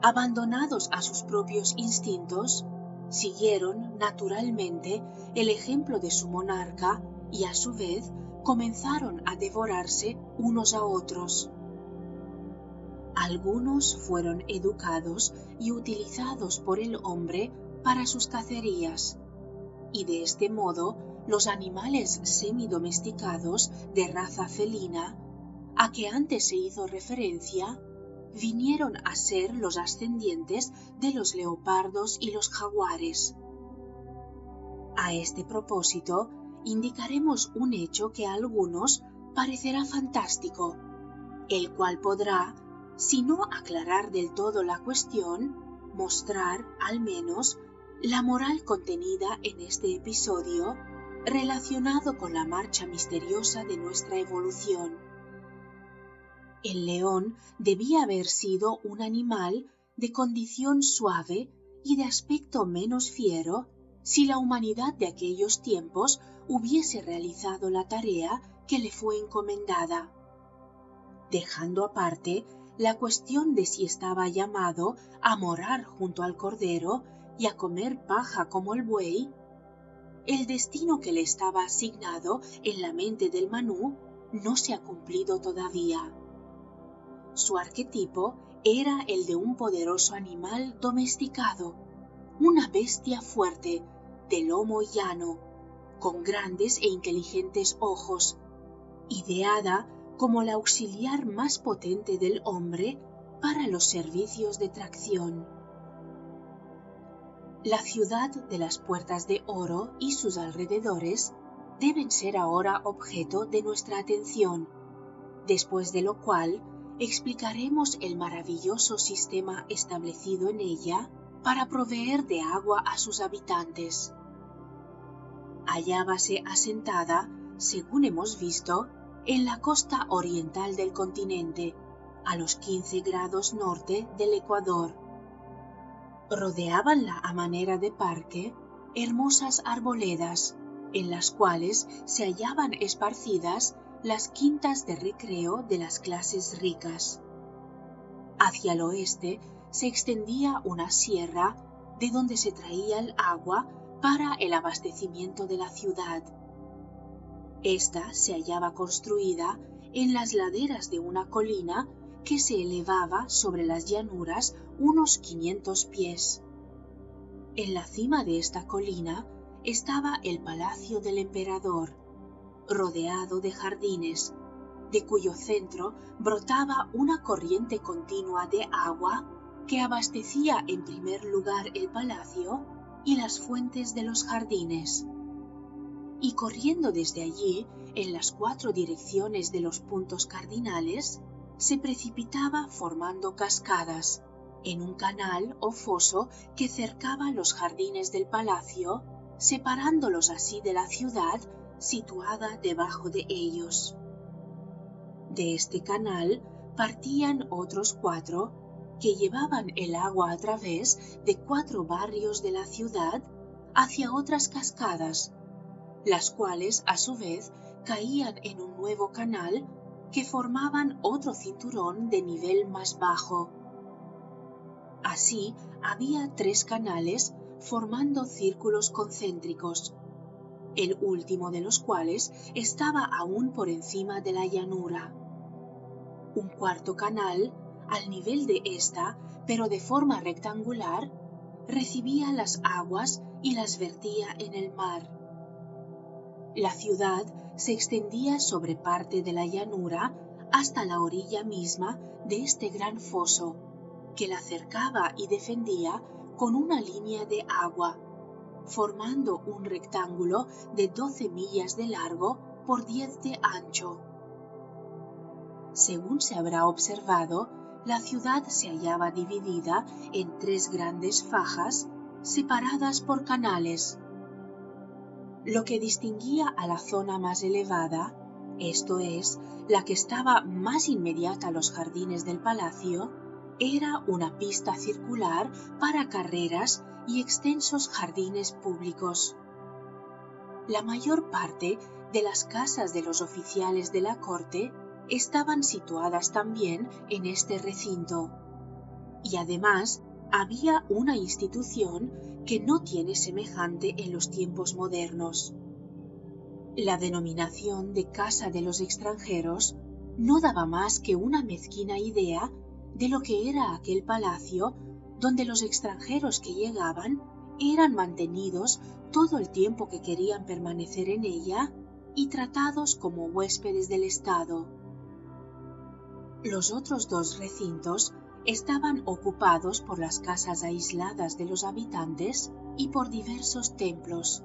A: abandonados a sus propios instintos, siguieron naturalmente el ejemplo de su monarca y a su vez comenzaron a devorarse unos a otros. Algunos fueron educados y utilizados por el hombre para sus cacerías, y de este modo los animales semidomesticados de raza felina, a que antes se hizo referencia, vinieron a ser los ascendientes de los leopardos y los jaguares. A este propósito, indicaremos un hecho que a algunos parecerá fantástico, el cual podrá, si no aclarar del todo la cuestión, mostrar, al menos, la moral contenida en este episodio relacionado con la marcha misteriosa de nuestra evolución. El león debía haber sido un animal de condición suave y de aspecto menos fiero si la humanidad de aquellos tiempos hubiese realizado la tarea que le fue encomendada. Dejando aparte la cuestión de si estaba llamado a morar junto al cordero y a comer paja como el buey, el destino que le estaba asignado en la mente del Manú no se ha cumplido todavía. Su arquetipo era el de un poderoso animal domesticado, una bestia fuerte, de lomo llano, con grandes e inteligentes ojos, ideada como la auxiliar más potente del hombre para los servicios de tracción. La ciudad de las Puertas de Oro y sus alrededores deben ser ahora objeto de nuestra atención, después de lo cual explicaremos el maravilloso sistema establecido en ella para proveer de agua a sus habitantes. Hallábase asentada, según hemos visto, en la costa oriental del continente, a los 15 grados norte del Ecuador. Rodeábanla a manera de parque hermosas arboledas, en las cuales se hallaban esparcidas las quintas de recreo de las clases ricas. Hacia el oeste se extendía una sierra de donde se traía el agua para el abastecimiento de la ciudad. Esta se hallaba construida en las laderas de una colina que se elevaba sobre las llanuras unos 500 pies. En la cima de esta colina estaba el palacio del emperador, rodeado de jardines, de cuyo centro brotaba una corriente continua de agua que abastecía en primer lugar el palacio y las fuentes de los jardines. Y corriendo desde allí, en las 4 direcciones de los puntos cardinales, se precipitaba formando cascadas en un canal o foso que cercaba los jardines del palacio, separándolos así de la ciudad situada debajo de ellos. De este canal partían otros 4 que llevaban el agua a través de 4 barrios de la ciudad hacia otras cascadas, las cuales a su vez caían en un nuevo canal que formaban otro cinturón de nivel más bajo. Así había 3 canales formando círculos concéntricos, el último de los cuales estaba aún por encima de la llanura. Un cuarto canal, al nivel de esta, pero de forma rectangular, recibía las aguas y las vertía en el mar. La ciudad se extendía sobre parte de la llanura hasta la orilla misma de este gran foso, que la cercaba y defendía con una línea de agua, formando un rectángulo de 12 millas de largo por 10 de ancho. Según se habrá observado, la ciudad se hallaba dividida en 3 grandes fajas separadas por canales. Lo que distinguía a la zona más elevada, esto es, la que estaba más inmediata a los jardines del palacio, era una pista circular para carreras y extensos jardines públicos. La mayor parte de las casas de los oficiales de la corte estaban situadas también en este recinto. Y además había una institución que no tiene semejante en los tiempos modernos. La denominación de Casa de los Extranjeros no daba más que una mezquina idea de lo que era aquel palacio donde los extranjeros que llegaban eran mantenidos todo el tiempo que querían permanecer en ella y tratados como huéspedes del Estado. Los otros dos recintos estaban ocupados por las casas aisladas de los habitantes y por diversos templos.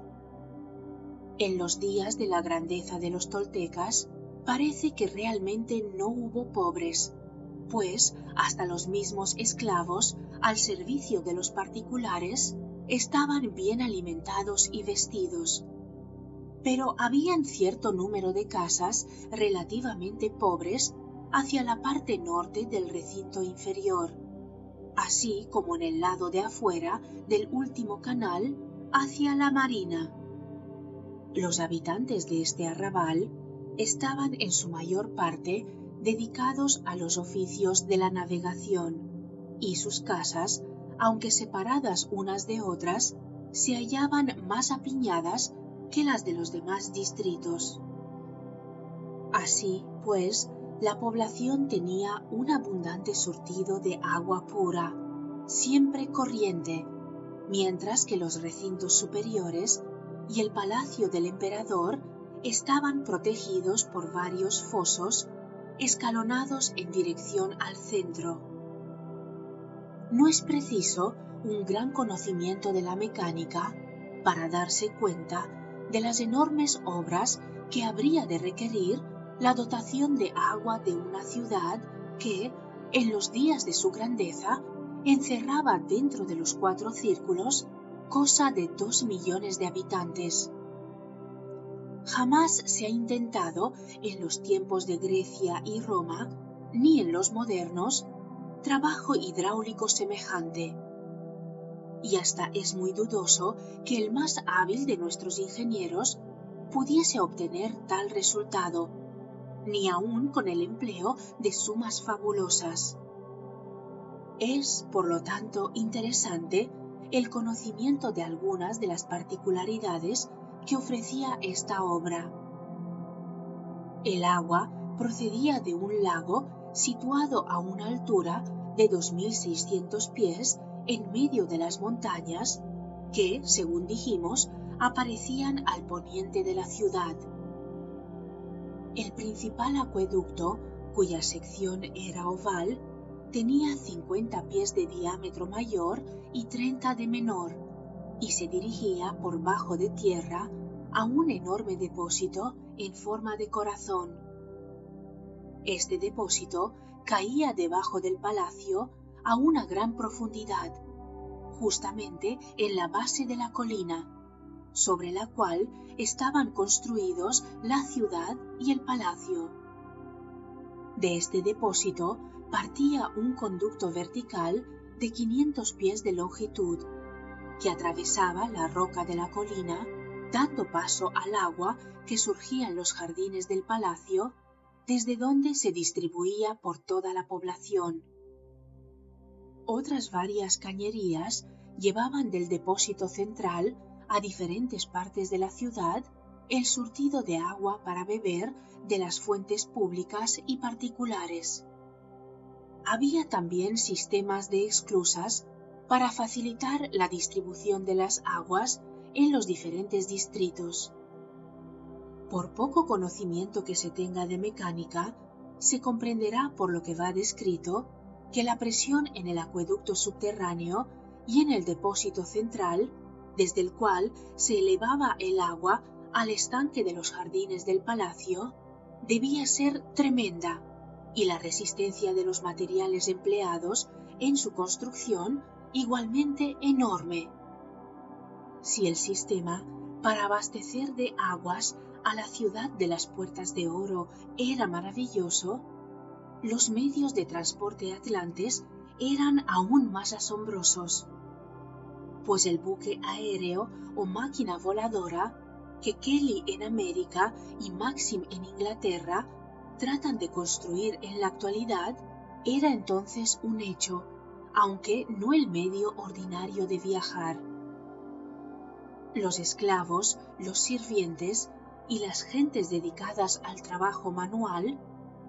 A: En los días de la grandeza de los toltecas, parece que realmente no hubo pobres, pues hasta los mismos esclavos al servicio de los particulares estaban bien alimentados y vestidos. Pero habían cierto número de casas relativamente pobres hacia la parte norte del recinto inferior, así como en el lado de afuera del último canal hacia la marina. Los habitantes de este arrabal estaban en su mayor parte dedicados a los oficios de la navegación, y sus casas, aunque separadas unas de otras, se hallaban más apiñadas que las de los demás distritos. Así, pues, la población tenía un abundante surtido de agua pura, siempre corriente, mientras que los recintos superiores y el palacio del emperador estaban protegidos por varios fosos escalonados en dirección al centro. No es preciso un gran conocimiento de la mecánica para darse cuenta de las enormes obras que habría de requerir la dotación de agua de una ciudad que, en los días de su grandeza, encerraba dentro de los 4 círculos cosa de 2 millones de habitantes. Jamás se ha intentado en los tiempos de Grecia y Roma, ni en los modernos, trabajo hidráulico semejante. Y hasta es muy dudoso que el más hábil de nuestros ingenieros pudiese obtener tal resultado, ni aun con el empleo de sumas fabulosas. Es, por lo tanto, interesante el conocimiento de algunas de las particularidades que ofrecía esta obra. El agua procedía de un lago situado a una altura de 2.600 pies en medio de las montañas que, según dijimos, aparecían al poniente de la ciudad. El principal acueducto, cuya sección era oval, tenía 50 pies de diámetro mayor y 30 de menor, y se dirigía por bajo de tierra a un enorme depósito en forma de corazón. Este depósito caía debajo del palacio a una gran profundidad, justamente en la base de la colina, sobre la cual estaban construidos la ciudad y el palacio. De este depósito partía un conducto vertical de 500 pies de longitud, que atravesaba la roca de la colina, dando paso al agua que surgía en los jardines del palacio, desde donde se distribuía por toda la población. Otras varias cañerías llevaban del depósito central a diferentes partes de la ciudad el surtido de agua para beber de las fuentes públicas y particulares. Había también sistemas de esclusas para facilitar la distribución de las aguas en los diferentes distritos. Por poco conocimiento que se tenga de mecánica, se comprenderá por lo que va descrito que la presión en el acueducto subterráneo y en el depósito central, desde el cual se elevaba el agua al estanque de los jardines del palacio, debía ser tremenda, y la resistencia de los materiales empleados en su construcción igualmente enorme. Si el sistema para abastecer de aguas a la ciudad de las Puertas de Oro era maravilloso, los medios de transporte atlantes eran aún más asombrosos, pues el buque aéreo o máquina voladora que Kelly en América y Maxim en Inglaterra tratan de construir en la actualidad era entonces un hecho, aunque no el medio ordinario de viajar. Los esclavos, los sirvientes y las gentes dedicadas al trabajo manual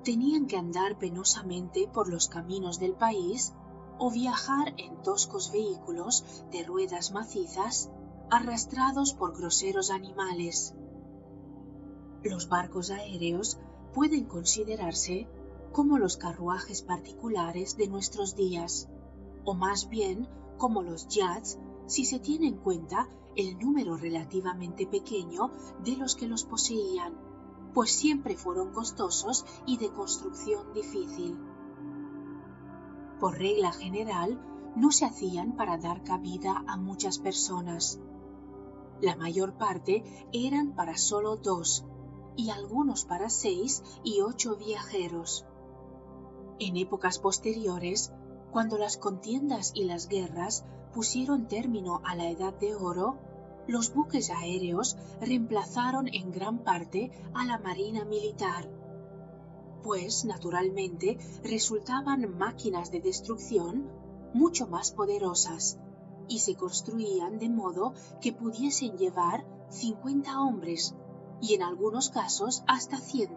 A: tenían que andar penosamente por los caminos del país o viajar en toscos vehículos de ruedas macizas arrastrados por groseros animales. Los barcos aéreos pueden considerarse como los carruajes particulares de nuestros días, o más bien como los yachts si se tiene en cuenta el número relativamente pequeño de los que los poseían, pues siempre fueron costosos y de construcción difícil. Por regla general, no se hacían para dar cabida a muchas personas. La mayor parte eran para solo 2, y algunos para 6 y 8 viajeros. En épocas posteriores, cuando las contiendas y las guerras pusieron término a la Edad de Oro, los buques aéreos reemplazaron en gran parte a la marina militar, pues naturalmente resultaban máquinas de destrucción mucho más poderosas y se construían de modo que pudiesen llevar 50 hombres y en algunos casos hasta 100.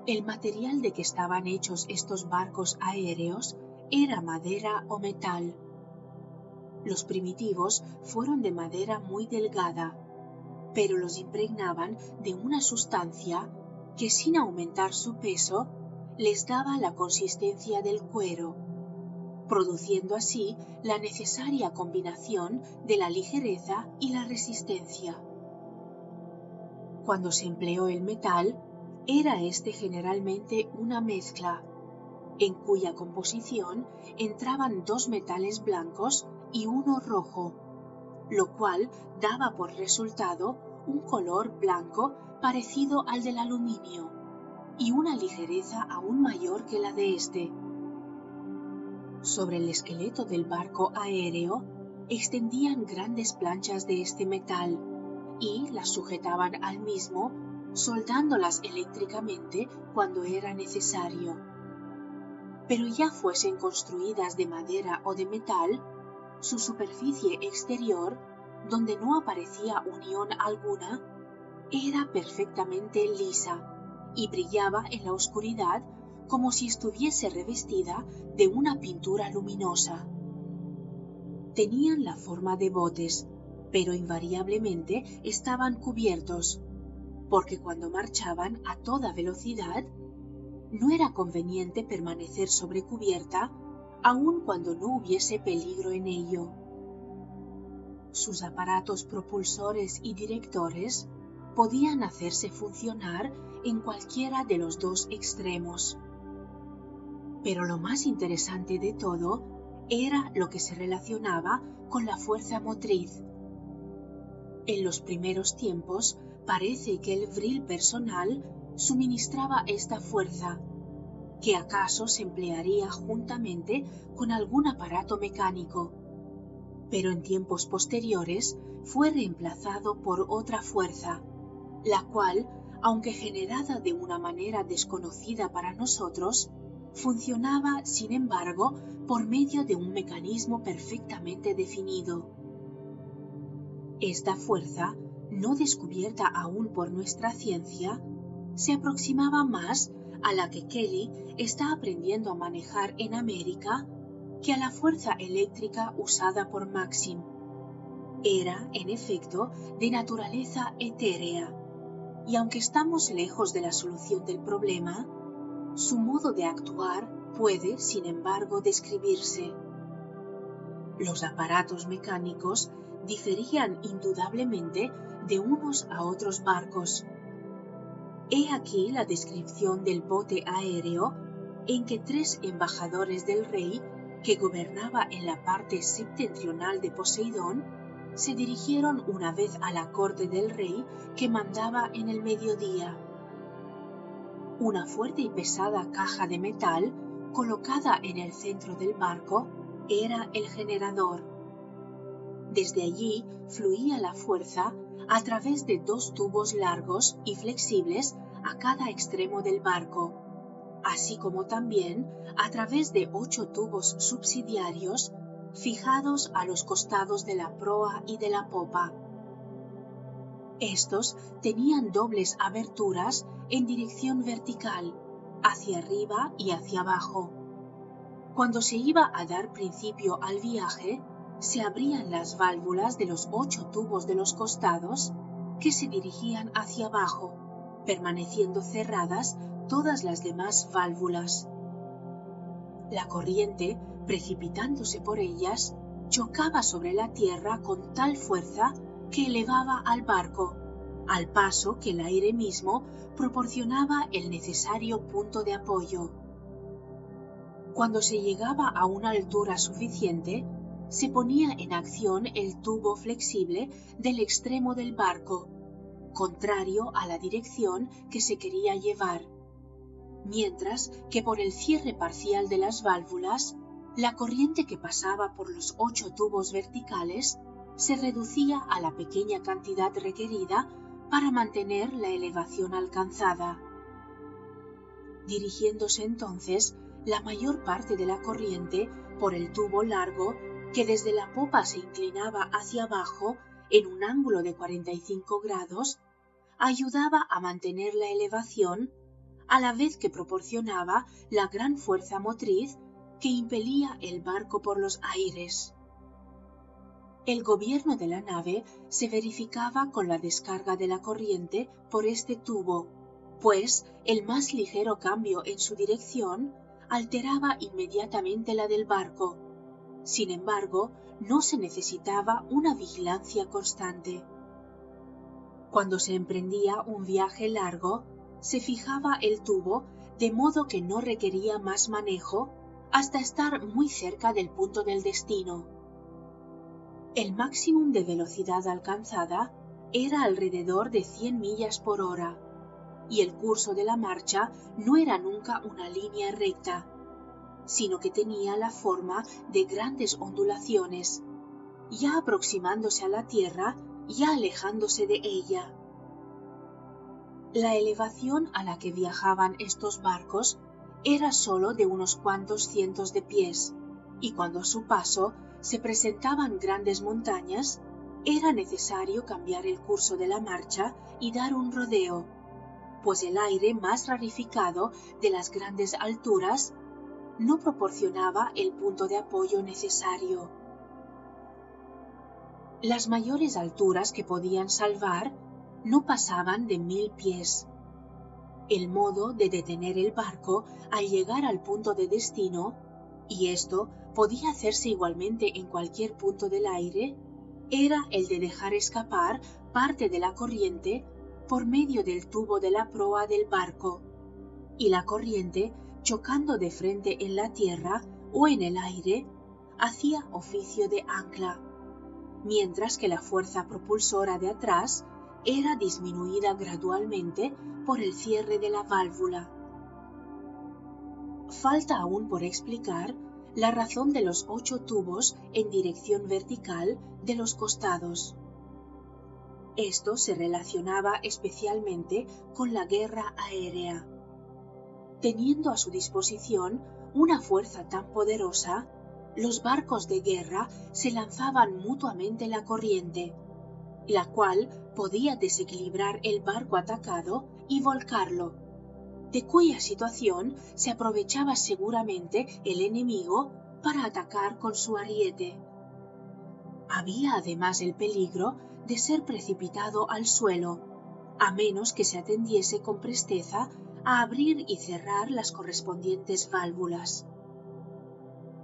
A: El material de que estaban hechos estos barcos aéreos era madera o metal. Los primitivos fueron de madera muy delgada, pero los impregnaban de una sustancia que sin aumentar su peso les daba la consistencia del cuero, produciendo así la necesaria combinación de la ligereza y la resistencia. Cuando se empleó el metal, era este generalmente una mezcla, en cuya composición entraban 2 metales blancos y uno rojo, lo cual daba por resultado un color blanco parecido al del aluminio y una ligereza aún mayor que la de este. Sobre el esqueleto del barco aéreo extendían grandes planchas de este metal y las sujetaban al mismo, soldándolas eléctricamente cuando era necesario. Pero ya fuesen construidas de madera o de metal, su superficie exterior, donde no aparecía unión alguna, era perfectamente lisa y brillaba en la oscuridad como si estuviese revestida de una pintura luminosa. Tenían la forma de botes, pero invariablemente estaban cubiertos, porque cuando marchaban a toda velocidad, no era conveniente permanecer sobre cubierta aun cuando no hubiese peligro en ello. Sus aparatos propulsores y directores podían hacerse funcionar en cualquiera de los 2 extremos. Pero lo más interesante de todo era lo que se relacionaba con la fuerza motriz. En los primeros tiempos parece que el vril personal suministraba esta fuerza, que acaso se emplearía juntamente con algún aparato mecánico, pero en tiempos posteriores fue reemplazado por otra fuerza, la cual, aunque generada de una manera desconocida para nosotros, funcionaba, sin embargo, por medio de un mecanismo perfectamente definido. Esta fuerza, no descubierta aún por nuestra ciencia, se aproximaba más a la que Kelly está aprendiendo a manejar en América que a la fuerza eléctrica usada por Maxim. Era, en efecto, de naturaleza etérea, y aunque estamos lejos de la solución del problema, su modo de actuar puede, sin embargo, describirse. Los aparatos mecánicos diferían indudablemente de unos a otros barcos. He aquí la descripción del bote aéreo en que 3 embajadores del rey, que gobernaba en la parte septentrional de Poseidón, se dirigieron una vez a la corte del rey que mandaba en el mediodía. Una fuerte y pesada caja de metal, colocada en el centro del barco, era el generador. Desde allí fluía la fuerza a través de 2 tubos largos y flexibles a cada extremo del barco, así como también a través de 8 tubos subsidiarios fijados a los costados de la proa y de la popa. Estos tenían dobles aberturas en dirección vertical, hacia arriba y hacia abajo. Cuando se iba a dar principio al viaje, se abrían las válvulas de los 8 tubos de los costados que se dirigían hacia abajo, permaneciendo cerradas todas las demás válvulas. La corriente, precipitándose por ellas, chocaba sobre la tierra con tal fuerza que elevaba al barco, al paso que el aire mismo proporcionaba el necesario punto de apoyo. Cuando se llegaba a una altura suficiente, se ponía en acción el tubo flexible del extremo del barco, contrario a la dirección que se quería llevar, mientras que por el cierre parcial de las válvulas, la corriente que pasaba por los 8 tubos verticales se reducía a la pequeña cantidad requerida para mantener la elevación alcanzada. Dirigiéndose entonces la mayor parte de la corriente por el tubo largo que desde la popa se inclinaba hacia abajo en un ángulo de 45 grados, ayudaba a mantener la elevación a la vez que proporcionaba la gran fuerza motriz que impelía el barco por los aires. El gobierno de la nave se verificaba con la descarga de la corriente por este tubo, pues el más ligero cambio en su dirección alteraba inmediatamente la del barco. Sin embargo, no se necesitaba una vigilancia constante. Cuando se emprendía un viaje largo, se fijaba el tubo de modo que no requería más manejo hasta estar muy cerca del punto del destino. El máximo de velocidad alcanzada era alrededor de 100 millas por hora, y el curso de la marcha no era nunca una línea recta, sino que tenía la forma de grandes ondulaciones, ya aproximándose a la tierra, ya alejándose de ella. La elevación a la que viajaban estos barcos era sólo de unos cuantos cientos de pies, y cuando a su paso se presentaban grandes montañas, era necesario cambiar el curso de la marcha y dar un rodeo, pues el aire más rarificado de las grandes alturas no proporcionaba el punto de apoyo necesario. Las mayores alturas que podían salvar no pasaban de 1000 pies. El modo de detener el barco al llegar al punto de destino, y esto podía hacerse igualmente en cualquier punto del aire, era el de dejar escapar parte de la corriente por medio del tubo de la proa del barco, y la corriente, chocando de frente en la tierra o en el aire, hacía oficio de ancla, mientras que la fuerza propulsora de atrás era disminuida gradualmente por el cierre de la válvula. Falta aún por explicar la razón de los 8 tubos en dirección vertical de los costados. Esto se relacionaba especialmente con la guerra aérea. Teniendo a su disposición una fuerza tan poderosa, los barcos de guerra se lanzaban mutuamente la corriente, la cual podía desequilibrar el barco atacado y volcarlo, de cuya situación se aprovechaba seguramente el enemigo para atacar con su ariete. Había además el peligro de ser precipitado al suelo, a menos que se atendiese con presteza a abrir y cerrar las correspondientes válvulas.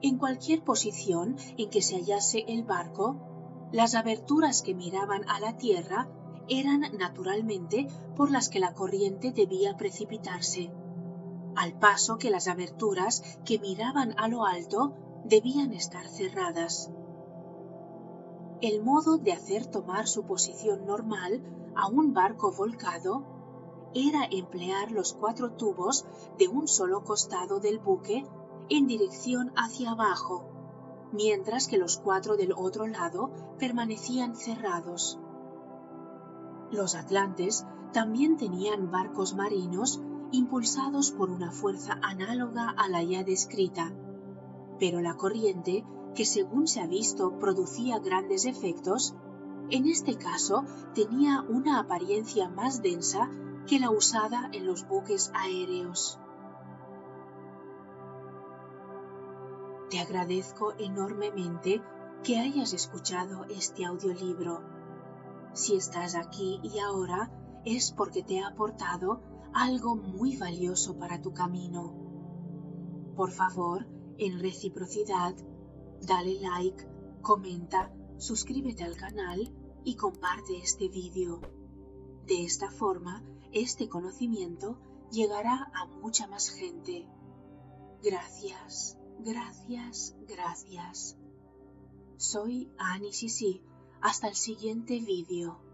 A: En cualquier posición en que se hallase el barco, las aberturas que miraban a la tierra eran naturalmente por las que la corriente debía precipitarse, al paso que las aberturas que miraban a lo alto debían estar cerradas. El modo de hacer tomar su posición normal a un barco volcado era emplear los 4 tubos de un solo costado del buque en dirección hacia abajo, mientras que los 4 del otro lado permanecían cerrados. Los atlantes también tenían barcos marinos impulsados por una fuerza análoga a la ya descrita, pero la corriente, que según se ha visto producía grandes efectos, en este caso tenía una apariencia más densa que la usada en los buques aéreos. Te agradezco enormemente que hayas escuchado este audiolibro. Si estás aquí y ahora es porque te ha aportado algo muy valioso para tu camino. Por favor, en reciprocidad, dale like, comenta, suscríbete al canal y comparte este vídeo. De esta forma, este conocimiento llegará a mucha más gente. Gracias, gracias, gracias. Soy Annie Sisi. Hasta el siguiente vídeo.